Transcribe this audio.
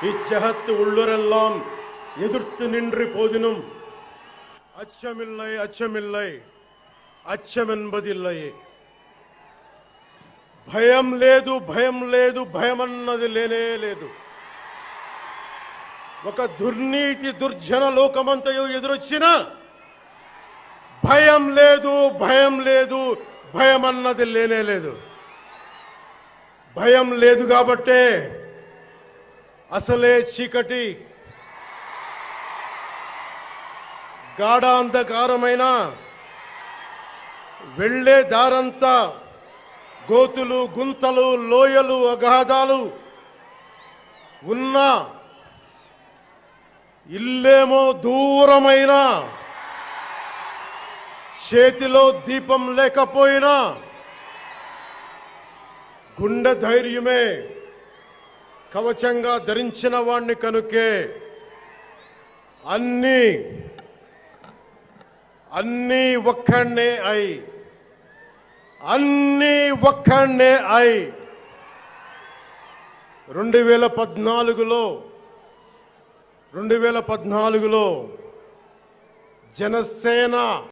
இச்சகத்து உள்ளுரெல்லாம் எதிர்த்து நின்று போதினும் அச்சமில்லை அச்சமில்லை అచ్చమెన్బదిల్లయే భయం లేదు భయమన్నది లేనే లేదు. ఒక దుర్నీతి దుర్జన లోకమంతయు ఎదురొచ్చినా భయం లేదు భయమన్నది లేనే లేదు. భయం లేదు కాబట్టే అసలే చీకటి గాఢాంధకారమైన వెళ్లే దారంతా గోతులు గుంతలు లోయలు అగాధాలు ఉన్నా ఇల్లేమో దూరమైన చేతిలో దీపం లేకపోయినా గుండె ధైర్యమే కవచంగా ధరించిన వాణ్ణి కనుకే అన్నీ ఒక్కడే అయి 2014లో జనసేన